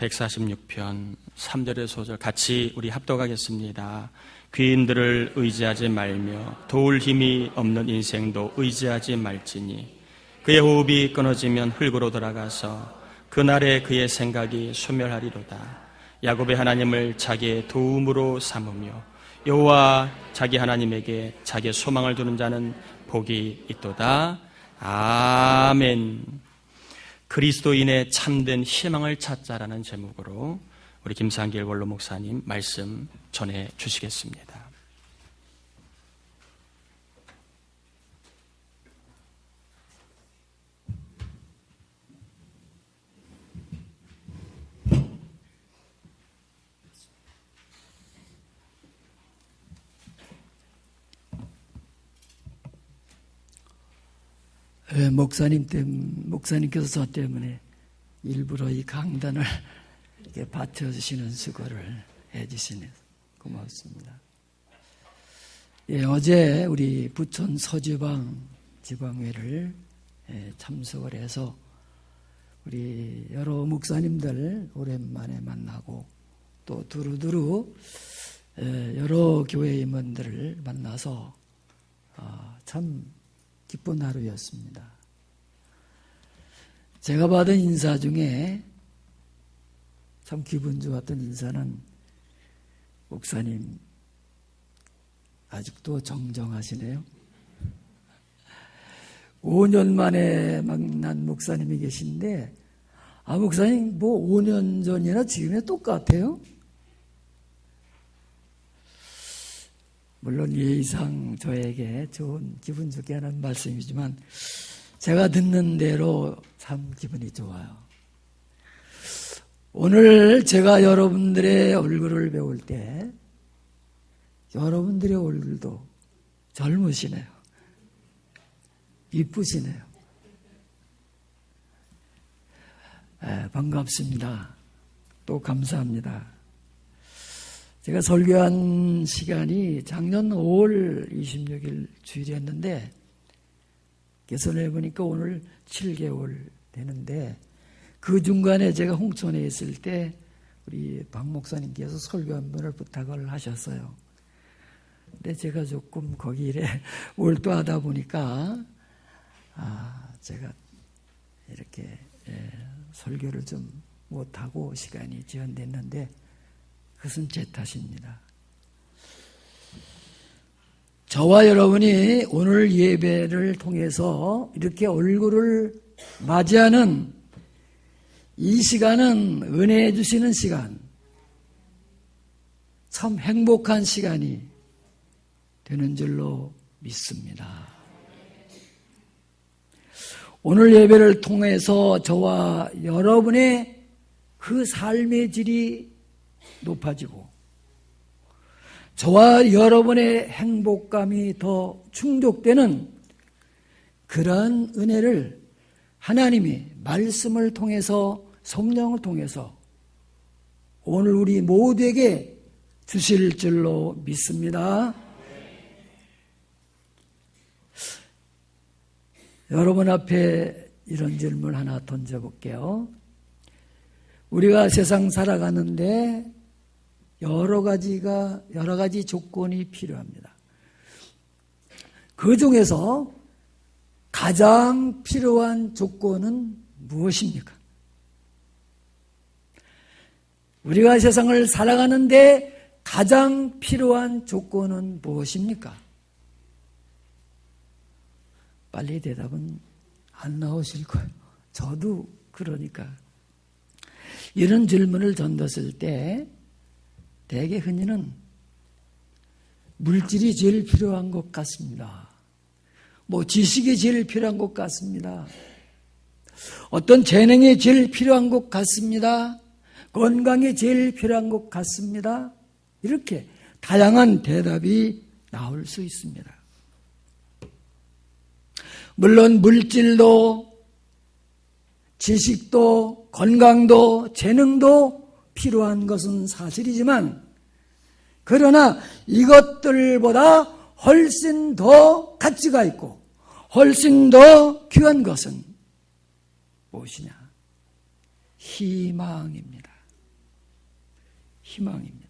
146편 3절의 소절 같이 우리 합독하겠습니다. 귀인들을 의지하지 말며 도울 힘이 없는 인생도 의지하지 말지니 그의 호흡이 끊어지면 흙으로 돌아가서 그날에 그의 생각이 소멸하리로다. 야곱의 하나님을 자기의 도움으로 삼으며 여호와 자기 하나님에게 자기의 소망을 두는 자는 복이 있도다. 아멘. 그리스도인의 참된 희망을 찾자라는 제목으로 우리 김상길 원로 목사님 말씀 전해 주시겠습니다. 목사님께서 저 때문에 일부러 이 강단을 이렇게 받쳐주시는 수고를 해주시니 고맙습니다. 어제 우리 부천 서지방 지방회를 참석을 해서 우리 여러 목사님들 오랜만에 만나고 또 두루두루 여러 교회 임원들을 만나서 참 기쁜 하루였습니다. 제가 받은 인사 중에 참 기분 좋았던 인사는 목사님 아직도 정정하시네요. 5년 만에 만난 목사님이 계신데 목사님 뭐 5년 전이나 지금이나 똑같아요? 물론 예의상 저에게 좋은 기분 좋게 하는 말씀이지만 제가 듣는 대로 참 기분이 좋아요. 오늘 제가 여러분들의 얼굴을 배울 때 여러분들의 얼굴도 젊으시네요. 이쁘시네요. 반갑습니다. 또 감사합니다. 제가 설교한 시간이 작년 5월 26일 주일이었는데 계산해 보니까 오늘 7개월 되는데 그 중간에 제가 홍천에 있을 때 우리 박 목사님께서 설교 한 번을 부탁을 하셨어요. 근데 제가 조금 거기 일에 몰두하다 보니까 제가 이렇게 설교를 좀 못하고 시간이 지연됐는데 그것은 제 탓입니다. 저와 여러분이 오늘 예배를 통해서 이렇게 얼굴을 맞이하는 이 시간은 은혜 주시는 시간, 참 행복한 시간이 되는 줄로 믿습니다. 오늘 예배를 통해서 저와 여러분의 그 삶의 질이 높아지고 저와 여러분의 행복감이 더 충족되는 그러한 은혜를 하나님이 말씀을 통해서 성령을 통해서 오늘 우리 모두에게 주실 줄로 믿습니다. 여러분 앞에 이런 질문 하나 던져볼게요. 우리가 세상 살아가는데 여러 가지 조건이 필요합니다. 그 중에서 가장 필요한 조건은 무엇입니까? 우리가 세상을 살아가는데 가장 필요한 조건은 무엇입니까? 빨리 대답은 안 나오실 거예요. 저도 그러니까. 이런 질문을 던졌을 때 대개 흔히는 물질이 제일 필요한 것 같습니다. 지식이 제일 필요한 것 같습니다. 어떤 재능이 제일 필요한 것 같습니다. 건강이 제일 필요한 것 같습니다. 이렇게 다양한 대답이 나올 수 있습니다. 물론 물질도 지식도 건강도 재능도 필요한 것은 사실이지만 그러나 이것들보다 훨씬 더 가치가 있고 훨씬 더 귀한 것은 무엇이냐? 희망입니다. 희망입니다.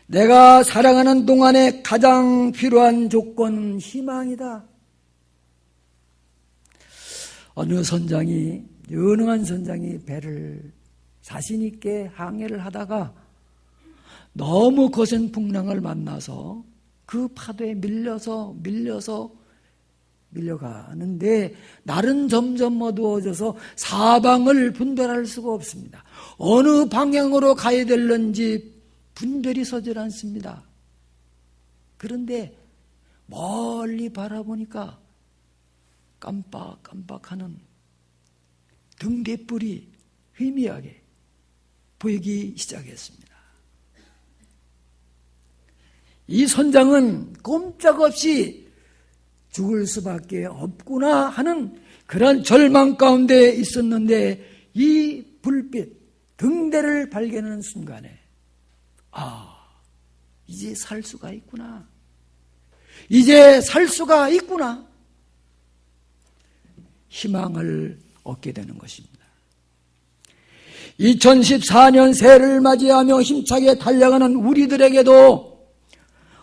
내가 살아가는 동안에 가장 필요한 조건은 희망이다. 어느 선장이, 유능한 선장이 배를 자신 있게 항해를 하다가 너무 거센 풍랑을 만나서 그 파도에 밀려가는데 날은 점점 어두워져서 사방을 분별할 수가 없습니다. 어느 방향으로 가야 될는지 분별이 서질 않습니다. 그런데 멀리 바라보니까 깜빡깜빡하는 등대불이 희미하게 보이기 시작했습니다. 이 선장은 꼼짝없이 죽을 수밖에 없구나 하는 그런 절망 가운데 있었는데 이 불빛, 등대를 발견하는 순간에 이제 살 수가 있구나. 이제 살 수가 있구나. 희망을 얻게 되는 것입니다. 2014년 새해를 맞이하며 힘차게 달려가는 우리들에게도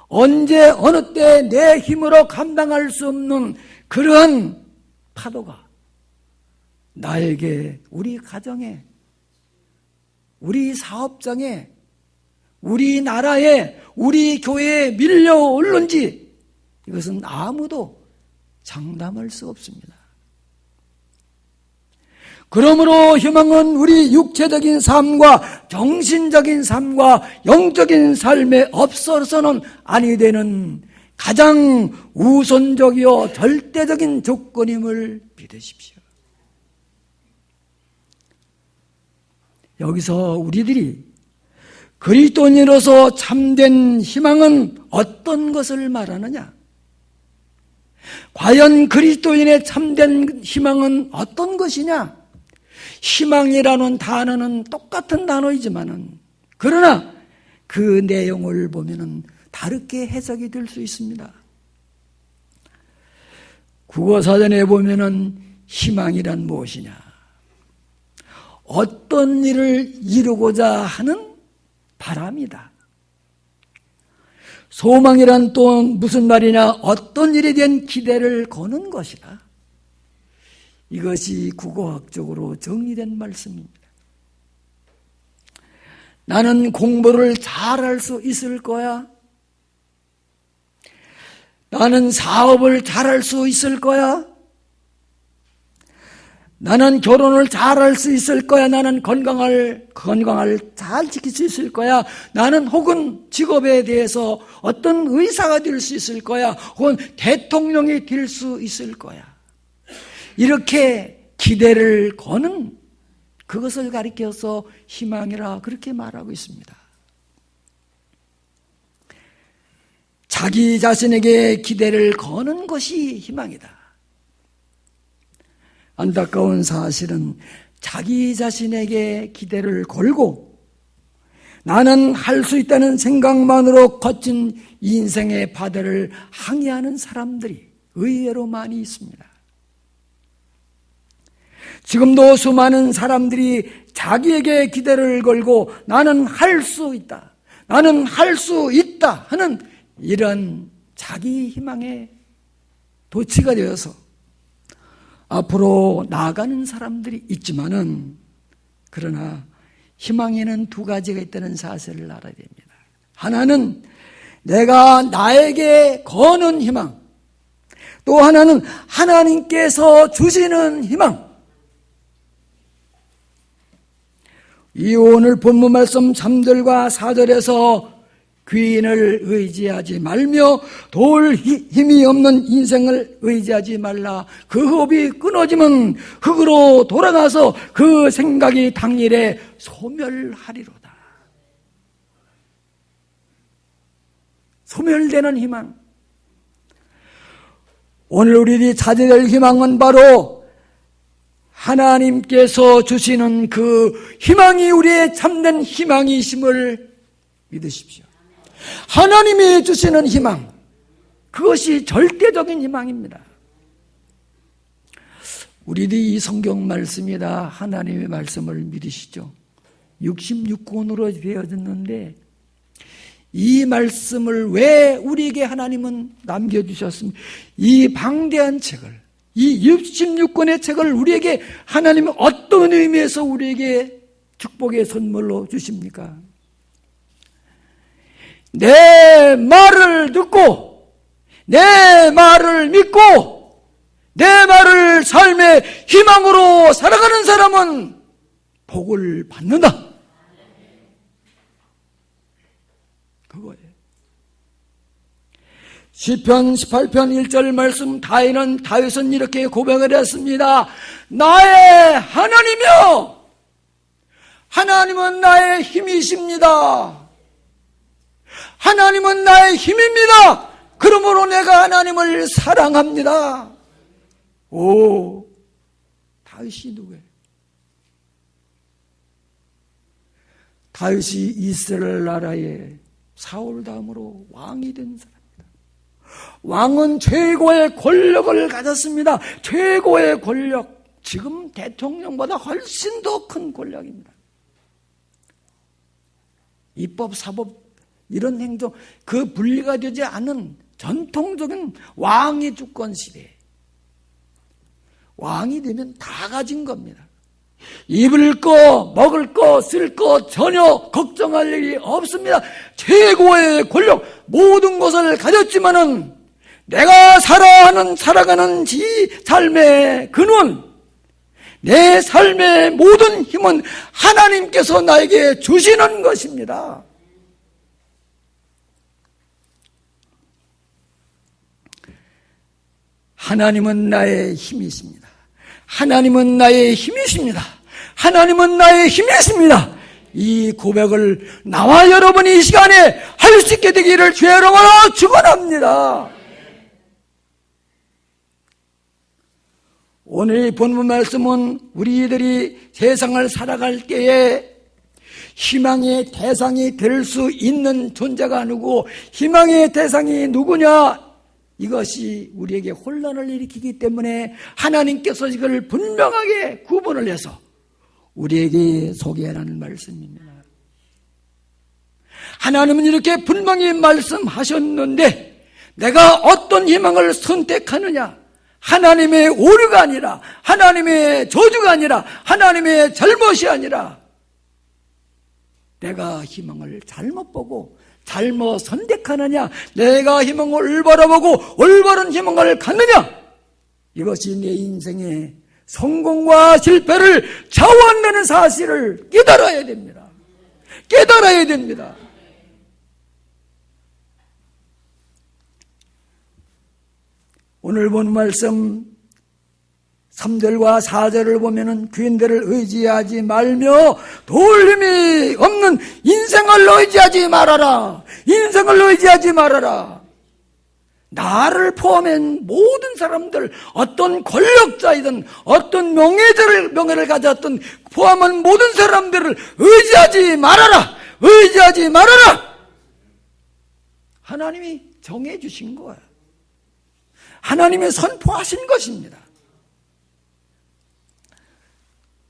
언제 어느 때 내 힘으로 감당할 수 없는 그러한 파도가 나에게, 우리 가정에, 우리 사업장에, 우리 나라에, 우리 교회에 밀려올는지 이것은 아무도 장담할 수 없습니다. 그러므로 희망은 우리 육체적인 삶과 정신적인 삶과 영적인 삶에 없어서는 아니 되는 가장 우선적이요 절대적인 조건임을 믿으십시오. 여기서 우리들이 그리스도인으로서 참된 희망은 어떤 것을 말하느냐? 과연 그리스도인의 참된 희망은 어떤 것이냐? 희망이라는 단어는 똑같은 단어이지만은 그러나 그 내용을 보면은 다르게 해석이 될 수 있습니다. 국어사전에 보면은 희망이란 무엇이냐? 어떤 일을 이루고자 하는 바람이다. 소망이란 또 무슨 말이냐? 어떤 일에 대한 기대를 거는 것이다. 이것이 국어학적으로 정리된 말씀입니다. 나는 공부를 잘할 수 있을 거야. 나는 사업을 잘할 수 있을 거야. 나는 결혼을 잘할 수 있을 거야. 나는 건강을 잘 지킬 수 있을 거야. 나는 혹은 직업에 대해서 어떤 의사가 될 수 있을 거야. 혹은 대통령이 될 수 있을 거야. 이렇게 기대를 거는 그것을 가리켜서 희망이라 그렇게 말하고 있습니다. 자기 자신에게 기대를 거는 것이 희망이다. 안타까운 사실은 자기 자신에게 기대를 걸고 나는 할 수 있다는 생각만으로 거친 인생의 바다를 항해하는 사람들이 의외로 많이 있습니다. 지금도 수많은 사람들이 자기에게 기대를 걸고 나는 할 수 있다, 나는 할 수 있다 하는 이런 자기 희망에 도취가 되어서 앞으로 나아가는 사람들이 있지만은 그러나 희망에는 두 가지가 있다는 사실을 알아야 됩니다. 하나는 내가 나에게 거는 희망, 또 하나는 하나님께서 주시는 희망. 이 오늘 본문 말씀 3절과 4절에서 귀인을 의지하지 말며 도울 힘이 없는 인생을 의지하지 말라. 그 호흡이 끊어지면 흙으로 돌아가서 그 생각이 당일에 소멸하리로다. 소멸되는 희망. 오늘 우리들이 찾아야 될 희망은 바로 하나님께서 주시는 그 희망이 우리의 참된 희망이심을 믿으십시오. 하나님이 주시는 희망, 그것이 절대적인 희망입니다. 우리들이 이 성경 말씀이다 하나님의 말씀을 믿으시죠? 66권으로 되어졌는데 이 말씀을 왜 우리에게 하나님은 남겨주셨습니까? 이 방대한 책을, 이 66권의 책을 우리에게 하나님은 어떤 의미에서 우리에게 축복의 선물로 주십니까? 내 말을 듣고 내 말을 믿고 내 말을 삶의 희망으로 살아가는 사람은 복을 받는다. 그거예요. 시편 18편 1절 말씀 다윗은 이렇게 고백을 했습니다. 나의 하나님이여, 하나님은 나의 힘이십니다. 하나님은 나의 힘입니다. 그러므로 내가 하나님을 사랑합니다. 오, 다윗이 누구예요? 다윗이 이스라엘 나라의 사울 다음으로 왕이 된 사람입니다. 왕은 최고의 권력을 가졌습니다. 최고의 권력, 지금 대통령보다 훨씬 더 큰 권력입니다. 입법, 사법 이런 행정, 그 분리가 되지 않은 전통적인 왕의 주권 시대. 왕이 되면 다 가진 겁니다. 입을 거, 먹을 거, 쓸 거 전혀 걱정할 일이 없습니다. 최고의 권력, 모든 것을 가졌지만은 내가 살아가는 삶의 근원, 내 삶의 모든 힘은 하나님께서 나에게 주시는 것입니다. 하나님은 나의 힘이십니다. 하나님은 나의 힘이십니다. 하나님은 나의 힘이십니다. 이 고백을 나와 여러분이 이 시간에 할 수 있게 되기를 주의 이름으로 축원합니다. 오늘 본문 말씀은 우리들이 세상을 살아갈 때에 희망의 대상이 될 수 있는 존재가 아니고 희망의 대상이 누구냐? 이것이 우리에게 혼란을 일으키기 때문에 하나님께서 이걸 분명하게 구분을 해서 우리에게 소개하라는 말씀입니다. 하나님은 이렇게 분명히 말씀하셨는데 내가 어떤 희망을 선택하느냐? 하나님의 오류가 아니라, 하나님의 저주가 아니라, 하나님의 잘못이 아니라 내가 희망을 잘못 보고 잘못 선택하느냐, 내가 희망을 올바로 보고 올바른 희망을 갖느냐, 이것이 내 인생의 성공과 실패를 좌우한다는 사실을 깨달아야 됩니다. 깨달아야 됩니다. 오늘 본 말씀 3절과 4절을 보면은 귀인들을 의지하지 말며 도울 힘이 없는 인생을 의지하지 말아라. 인생을 의지하지 말아라. 나를 포함한 모든 사람들, 어떤 권력자이든 어떤 명예를 가졌든 포함한 모든 사람들을 의지하지 말아라. 의지하지 말아라. 하나님이 정해 주신 거예요. 하나님이 선포하신 것입니다.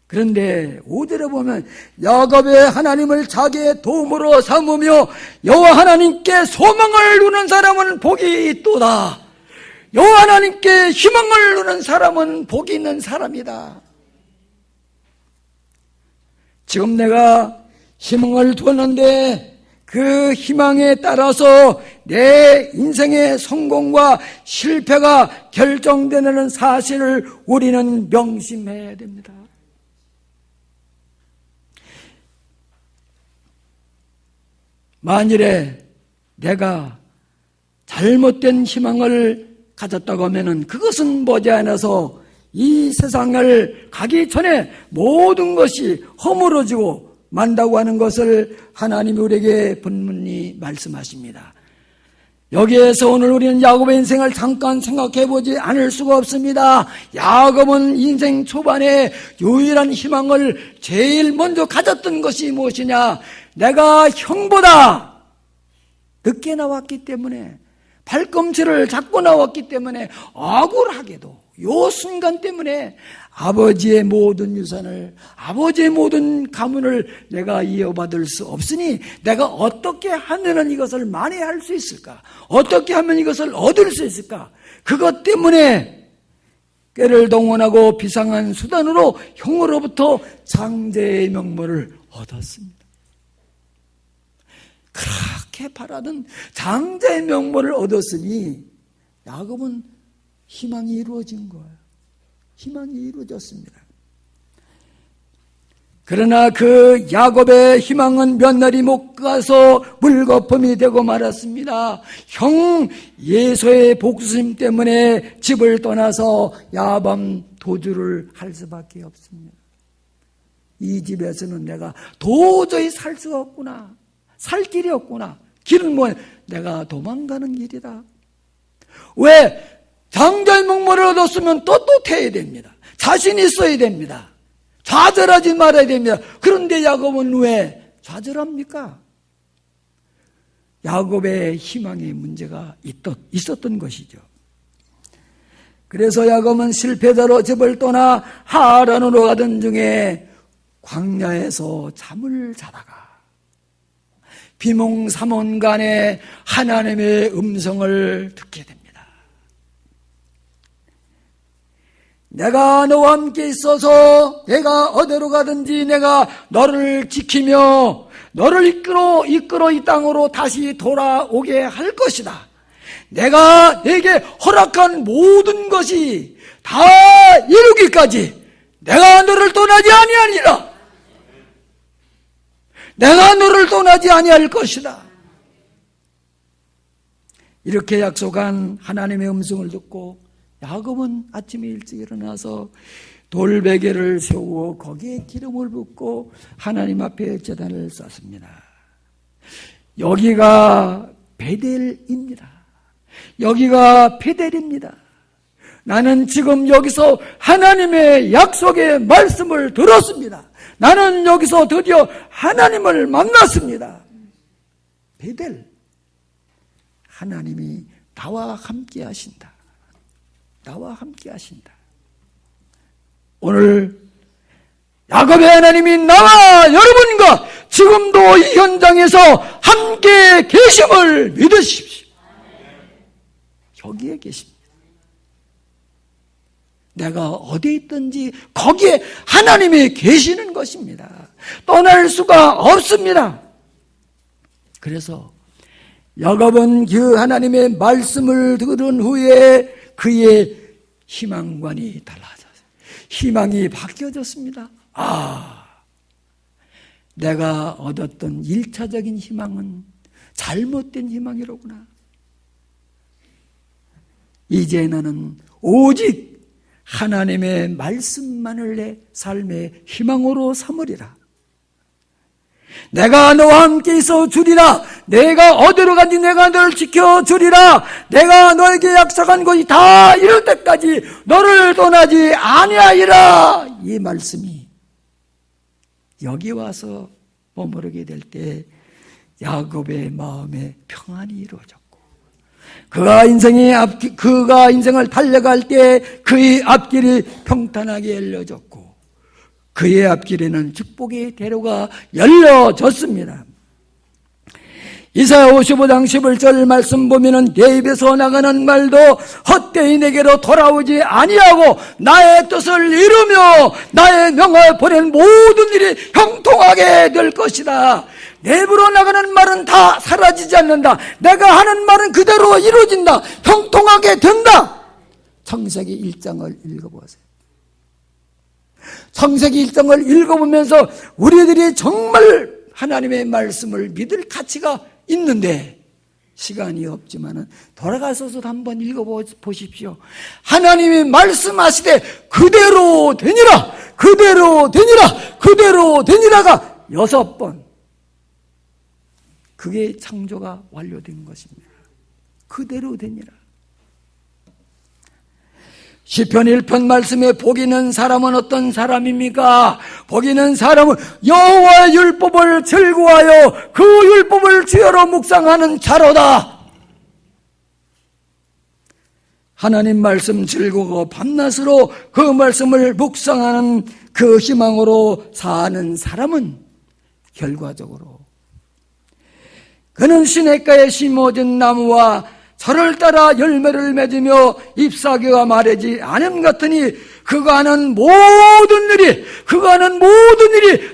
그런데 5절에 보면 야곱의 하나님을 자기의 도움으로 삼으며 여호와 하나님께 소망을 두는 사람은 복이 있도다. 여호와 하나님께 희망을 두는 사람은 복이 있는 사람이다. 지금 내가 희망을 두었는데 그 희망에 따라서 내 인생의 성공과 실패가 결정되는 사실을 우리는 명심해야 됩니다. 만일에 내가 잘못된 희망을 가졌다고 하면 그것은 머지않아서 이 세상을 가기 전에 모든 것이 허물어지고 만다고 하는 것을 하나님이 우리에게 분명히 말씀하십니다. 여기에서 오늘 우리는 야곱의 인생을 잠깐 생각해 보지 않을 수가 없습니다. 야곱은 인생 초반에 유일한 희망을 제일 먼저 가졌던 것이 무엇이냐? 내가 형보다 늦게 나왔기 때문에, 발꿈치를 잡고 나왔기 때문에 억울하게도 요 순간 때문에 아버지의 모든 유산을, 아버지의 모든 가문을 내가 이어받을 수 없으니 내가 어떻게 하면 이것을 만회할 수 있을까? 어떻게 하면 이것을 얻을 수 있을까? 그것 때문에 꾀를 동원하고 비상한 수단으로 형으로부터 장제의 명모를 얻었습니다. 그렇게 바라던 장제의 명모를 얻었으니 야곱은 희망이 이루어진 거예요. 희망이 이루어졌습니다. 그러나 그 야곱의 희망은 몇 날이 못 가서 물거품이 되고 말았습니다. 형 예소의 복수심 때문에 집을 떠나서 야밤 도주를 할 수밖에 없습니다. 이 집에서는 내가 도저히 살 수가 없구나. 살 길이 없구나. 길은 뭐야? 내가 도망가는 길이다. 왜? 장자의 명모를 얻었으면 떳떳해야 됩니다. 자신 있어야 됩니다. 좌절하지 말아야 됩니다. 그런데 야곱은 왜 좌절합니까? 야곱의 희망의 문제가 있었던 것이죠. 그래서 야곱은 실패자로 집을 떠나 하란으로 가던 중에 광야에서 잠을 자다가 비몽사몽간에 하나님의 음성을 듣게 됩니다. 내가 너와 함께 있어서 내가 어디로 가든지 내가 너를 지키며 너를 이끌어 이 땅으로 다시 돌아오게 할 것이다. 내가 내게 허락한 모든 것이 다 이루기까지 내가 너를 떠나지 아니하니라. 내가 너를 떠나지 아니할 것이다. 이렇게 약속한 하나님의 음성을 듣고 야곱은 아침에 일찍 일어나서 돌베개를 세우고 거기에 기름을 붓고 하나님 앞에 제단을 쌓습니다. 여기가 베델입니다. 여기가 베델입니다. 나는 지금 여기서 하나님의 약속의 말씀을 들었습니다. 나는 여기서 드디어 하나님을 만났습니다. 베델, 하나님이 나와 함께 하신다. 나와 함께 하신다. 오늘 야곱의 하나님이 나와 여러분과 지금도 이 현장에서 함께 계심을 믿으십시오. 여기에 계십니다. 내가 어디에 있든지 거기에 하나님이 계시는 것입니다. 떠날 수가 없습니다. 그래서 야곱은 그 하나님의 말씀을 들은 후에 그의 희망관이 달라졌어요. 희망이 바뀌어졌습니다. 내가 얻었던 1차적인 희망은 잘못된 희망이로구나. 이제 나는 오직 하나님의 말씀만을 내 삶의 희망으로 삼으리라. 내가 너와 함께 있어 주리라. 내가 어디로 가든지 내가 너를 지켜주리라. 내가 너에게 약속한 것이 다 이룰 때까지 너를 떠나지 아니하리라. 이 말씀이 여기 와서 머무르게 될 때 야곱의 마음에 평안이 이루어졌고, 그가 인생을 달려갈 때 그의 앞길이 평탄하게 열려졌고, 그의 앞길에는 축복의 대로가 열려졌습니다. 이사야 55장 11절 말씀 보면은 내 입에서 나가는 말도 헛되이 내게로 돌아오지 아니하고 나의 뜻을 이루며 나의 명을 보낸 모든 일이 형통하게 될 것이다. 내 입으로 나가는 말은 다 사라지지 않는다. 내가 하는 말은 그대로 이루어진다. 형통하게 된다. 창세기 1장을 읽어보세요. 창세기 1장을 읽어보면서 우리들이 정말 하나님의 말씀을 믿을 가치가 있는데 시간이 없지만은 돌아가서도 한번 읽어보십시오. 하나님이 말씀하시되 그대로 되니라, 그대로 되니라, 그대로 되니라가 6번. 그게 창조가 완료된 것입니다. 그대로 되니라. 시편 1편 말씀에 복 있는 사람은 어떤 사람입니까? 복 있는 사람은 여호와의 율법을 즐거워하여 그 율법을 주여로 묵상하는 자로다. 하나님 말씀 즐거워 밤낮으로 그 말씀을 묵상하는 그 희망으로 사는 사람은 결과적으로 그는 시냇가에 심어진 나무와 저를 따라 열매를 맺으며 잎사귀가 마르지 않음 같으니 그가 하는 모든 일이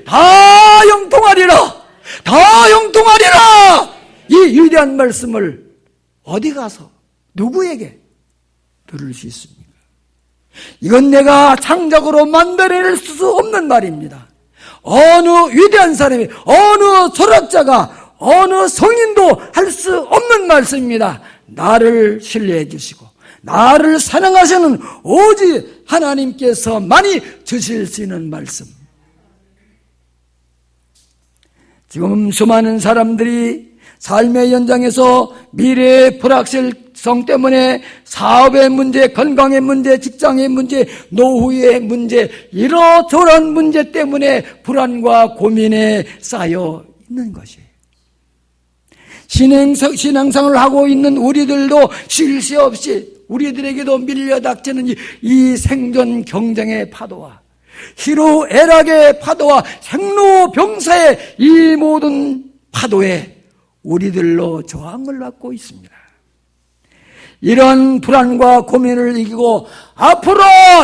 다 형통하리라. 다 형통하리라. 이 위대한 말씀을 어디 가서 누구에게 들을 수 있습니까? 이건 내가 창작으로 만들어낼 수 없는 말입니다. 어느 위대한 사람이, 어느 철학자가, 어느 성인도 할 수 없는 말씀입니다. 나를 신뢰해 주시고 나를 사랑하시는 오직 하나님께서만이 주실 수 있는 말씀. 지금 수많은 사람들이 삶의 현장에서 미래의 불확실성 때문에 사업의 문제, 건강의 문제, 직장의 문제, 노후의 문제, 이러저러한 문제 때문에 불안과 고민에 쌓여 있는 것이에요. 신앙생활을 하고 있는 우리들도 쉴 새 없이 우리들에게도 밀려닥치는 이 생존 경쟁의 파도와 희로애락의 파도와 생로병사의 이 모든 파도에 우리들로 저항을 받고 있습니다. 이런 불안과 고민을 이기고 앞으로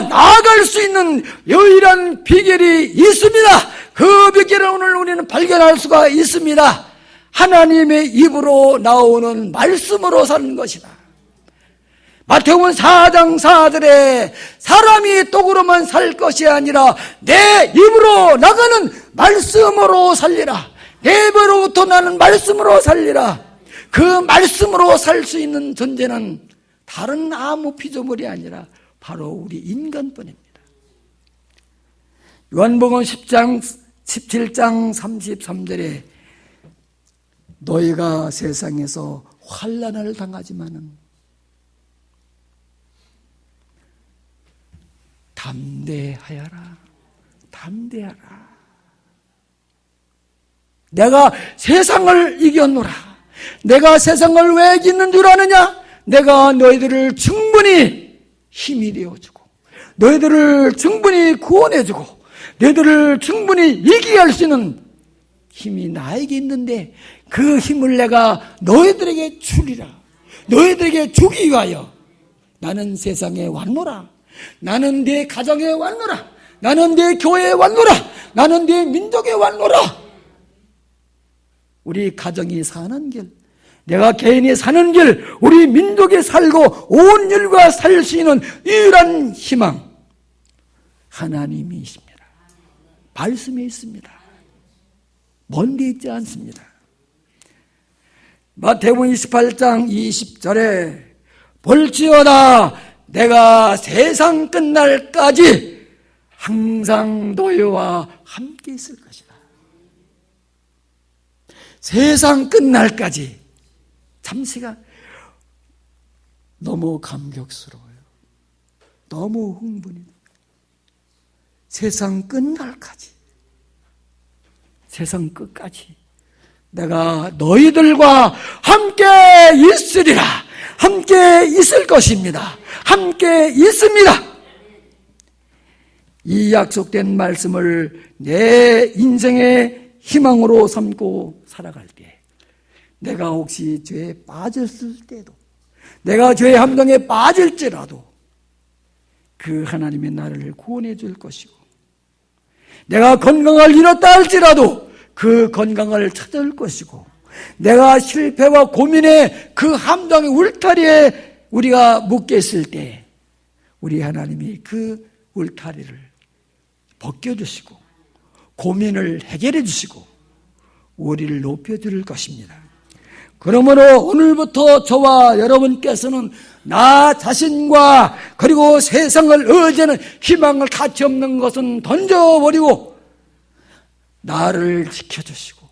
나아갈 수 있는 유일한 비결이 있습니다. 그 비결을 오늘 우리는 발견할 수가 있습니다. 하나님의 입으로 나오는 말씀으로 사는 것이다. 마태복음 4장 4절에 사람이 떡으로만 살 것이 아니라 내 입으로 나가는 말씀으로 살리라. 내 입으로부터 나는 말씀으로 살리라. 그 말씀으로 살 수 있는 존재는 다른 아무 피조물이 아니라 바로 우리 인간뿐입니다. 요한복음 17장 33절에 너희가 세상에서 환난을 당하지만은 담대하여라. 내가 세상을 이겼노라. 내가 세상을 왜 이기는 줄 아느냐? 내가 너희들을 충분히 힘이 되어주고 너희들을 충분히 구원해주고 너희들을 충분히 이기게 할 수 있는 힘이 나에게 있는데 그 힘을 내가 너희들에게 주리라. 너희들에게 주기 위하여 나는 세상에 왔노라. 나는 네 가정에 왔노라. 나는 네 교회에 왔노라. 나는 네 민족에 왔노라. 우리 가정이 사는 길, 내가 개인이 사는 길, 우리 민족이 살고 온 인류가 살 수 있는 유일한 희망 하나님이십니다. 말씀에 있습니다. 먼데 있지 않습니다. 마태복음 28장 20절에 볼지어다 내가 세상 끝날까지 항상 너희와 함께 있을 것이다. 세상 끝날까지. 잠시가 너무 감격스러워요. 너무 흥분이. 세상 끝날까지. 세상 끝까지 내가 너희들과 함께 있으리라. 함께 있을 것입니다. 함께 있습니다. 이 약속된 말씀을 내 인생의 희망으로 삼고 살아갈 때 내가 혹시 죄에 빠졌을 때도 내가 죄의 함정에 빠질지라도 그 하나님의 나를 구원해 줄 것이고 내가 건강을 잃었다 할지라도 그 건강을 찾을 것이고 내가 실패와 고민의 그 함정의 울타리에 우리가 묶여 있을 때 우리 하나님이 그 울타리를 벗겨주시고 고민을 해결해 주시고 우리를 높여줄 것입니다. 그러므로 오늘부터 저와 여러분께서는 나 자신과 그리고 세상을 의지하는 희망을 가치 없는 것은 던져버리고 나를 지켜주시고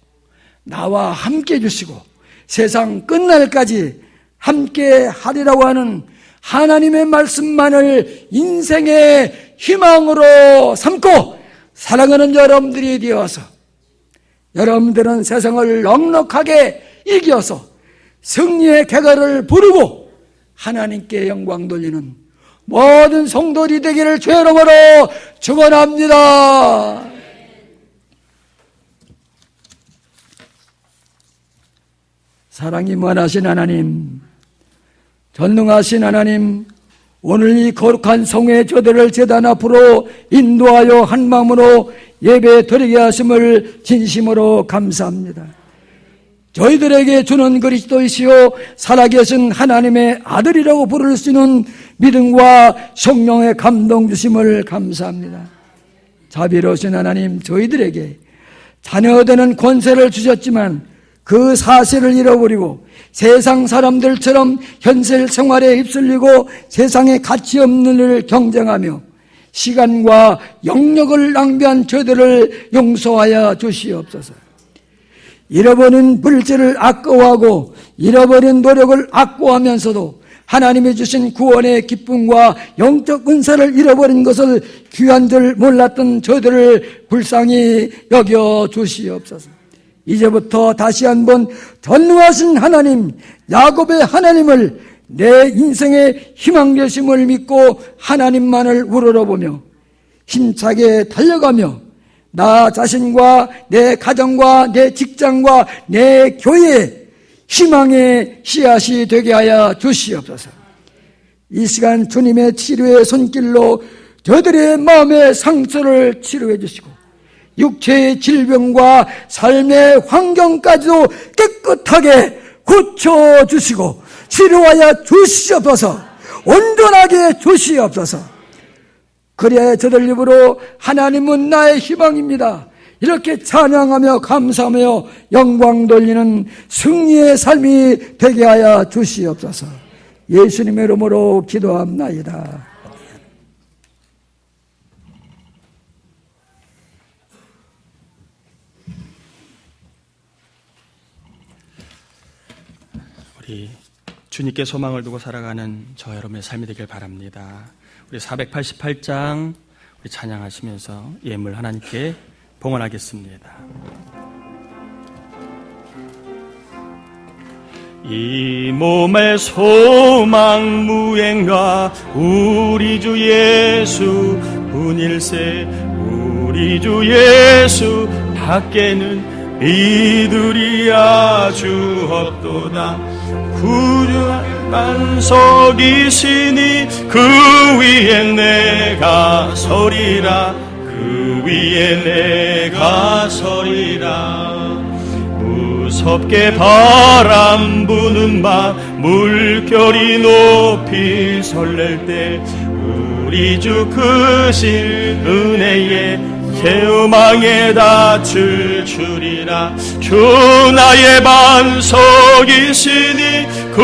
나와 함께 해주시고 세상 끝날까지 함께 하리라고 하는 하나님의 말씀만을 인생의 희망으로 삼고 살아가는 여러분들이 되어서 여러분들은 세상을 넉넉하게 이겨서 승리의 궤가를 부르고 하나님께 영광 돌리는 모든 성도들이 되기를 주의 이름으로 축원합니다. 사랑이 무한하신 하나님, 전능하신 하나님, 오늘 이 거룩한 성회의 저들을 제단 앞으로 인도하여 한 마음으로 예배 드리게 하심을 진심으로 감사합니다. 저희들에게 주는 그리스도이시요 살아계신 하나님의 아들이라고 부를 수 있는 믿음과 성령의 감동 주심을 감사합니다. 자비로우신 하나님, 저희들에게 자녀되는 권세를 주셨지만 그 사실을 잃어버리고 세상 사람들처럼 현실 생활에 휩쓸리고 세상에 가치 없는 일을 경쟁하며 시간과 영역을 낭비한 저들을 용서하여 주시옵소서. 잃어버린 물질을 아까워하고 잃어버린 노력을 아까워하면서도 하나님이 주신 구원의 기쁨과 영적 은사를 잃어버린 것을 귀한 줄 몰랐던 저들을 불쌍히 여겨 주시옵소서. 이제부터 다시 한번 전능하신 하나님, 야곱의 하나님을 내 인생의 희망 되심을 믿고 하나님만을 우러러보며 힘차게 달려가며 나 자신과 내 가정과 내 직장과 내 교회에 희망의 씨앗이 되게 하여 주시옵소서. 이 시간 주님의 치료의 손길로 저들의 마음의 상처를 치료해 주시고 육체의 질병과 삶의 환경까지도 깨끗하게 고쳐주시고 치료하여 주시옵소서. 온전하게 주시옵소서. 그래야 저들 입으로 하나님은 나의 희망입니다, 이렇게 찬양하며 감사하며 영광 돌리는 승리의 삶이 되게 하여 주시옵소서. 예수님의 이름으로 기도합나이다. 우리 주님께 소망을 두고 살아가는 저 여러분의 삶이 되길 바랍니다. 우리 488장 우리 찬양하시면서 예물 하나님께 봉헌하겠습니다. 이 몸의 소망 무행가 우리 주 예수 분일세, 우리 주 예수 밖에는 이들이 아주 없도다. 구주의 반석이시니 그 위에 내가 서리라, 그 위에 내가 서리라. 무섭게 바람 부는 밤 물결이 높이 설렐 때 우리 주 크신 은혜에 제음항에 닻을 주리라. 주 나의 반석이시니 그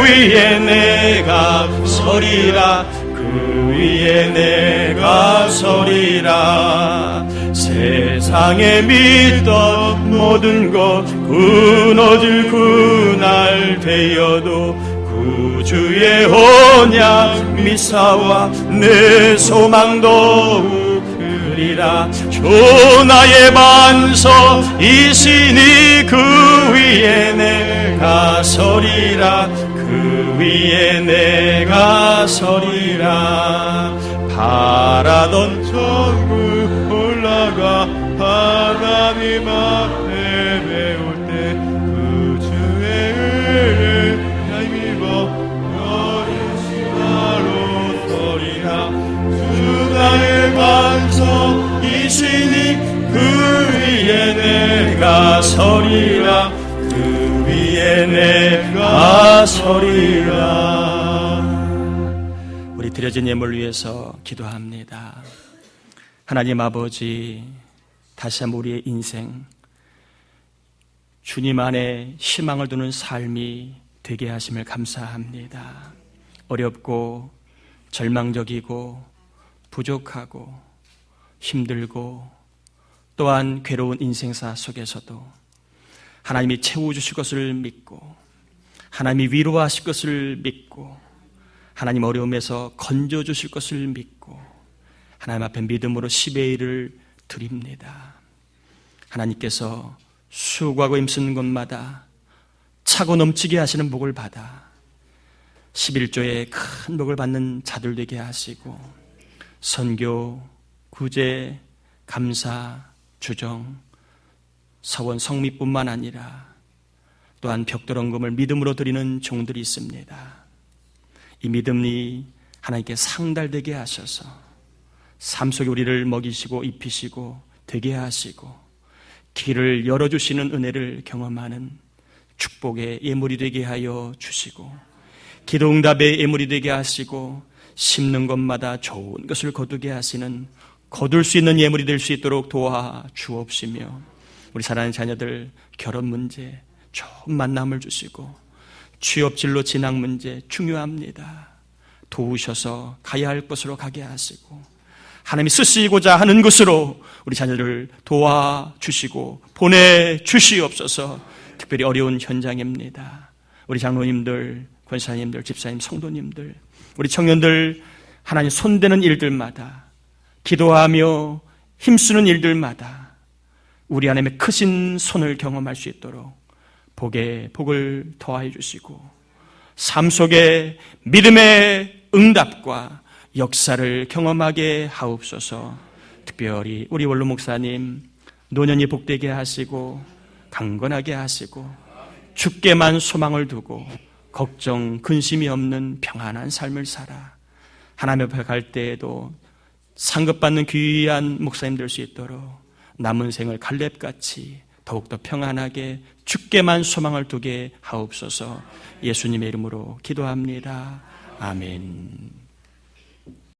위에 내가 서리라, 그 위에 내가 서리라. 세상에 믿던 모든 것 끊어질 그날 되어도 구주의 언약 미사와 내 소망도 으리라. 주 나의 반석이시니 그 위에 내가 서리라, 그 위에 내가 서리라. 바라던 천국 올라가 하나님 앞에 배울 때 구주의 은혜를 힘입어 너의 신하로 서리라. 주 나의 반석이시니 그 위에 내가 서리라, 그 위에 내가 서리라. 우리 드려진 예물 위해서 기도합니다. 하나님 아버지, 다시 한번 우리의 인생 주님 안에 희망을 두는 삶이 되게 하심을 감사합니다. 어렵고 절망적이고 부족하고 힘들고 또한 괴로운 인생사 속에서도 하나님이 채워주실 것을 믿고 하나님이 위로하실 것을 믿고 하나님 어려움에서 건져주실 것을 믿고 하나님 앞에 믿음으로 10의 1을 드립니다. 하나님께서 수고하고 힘쓰는 곳마다 차고 넘치게 하시는 복을 받아 11조의 큰 복을 받는 자들 되게 하시고 선교, 구제, 감사, 주정, 서원, 성미뿐만 아니라 또한 벽돌언금을 믿음으로 드리는 종들이 있습니다. 이 믿음이 하나님께 상달되게 하셔서 삶 속에 우리를 먹이시고 입히시고 되게 하시고 길을 열어주시는 은혜를 경험하는 축복의 예물이 되게 하여 주시고 기도응답의 예물이 되게 하시고 심는 것마다 좋은 것을 거두게 하시는 거둘 수 있는 예물이 될 수 있도록 도와주옵시며 우리 사랑하는 자녀들 결혼 문제 좋은 만남을 주시고 취업 진로 진학 문제 중요합니다. 도우셔서 가야 할 곳으로 가게 하시고 하나님이 쓰시고자 하는 곳으로 우리 자녀를 도와주시고 보내주시옵소서. 특별히 어려운 현장입니다. 우리 장로님들, 권사님들, 집사님, 성도님들, 우리 청년들 하나님 손대는 일들마다 기도하며 힘쓰는 일들마다 우리 하나님의 크신 손을 경험할 수 있도록 복에 복을 더하여 주시고 삶 속에 믿음의 응답과 역사를 경험하게 하옵소서. 특별히 우리 원로 목사님 노년이 복되게 하시고 강건하게 하시고 주께만 소망을 두고 걱정, 근심이 없는 평안한 삶을 살아 하나님 앞에 갈 때에도 상급받는 귀한 목사님 될 수 있도록 남은 생을 갈렙같이 더욱더 평안하게 주께만 소망을 두게 하옵소서. 예수님의 이름으로 기도합니다. 아멘.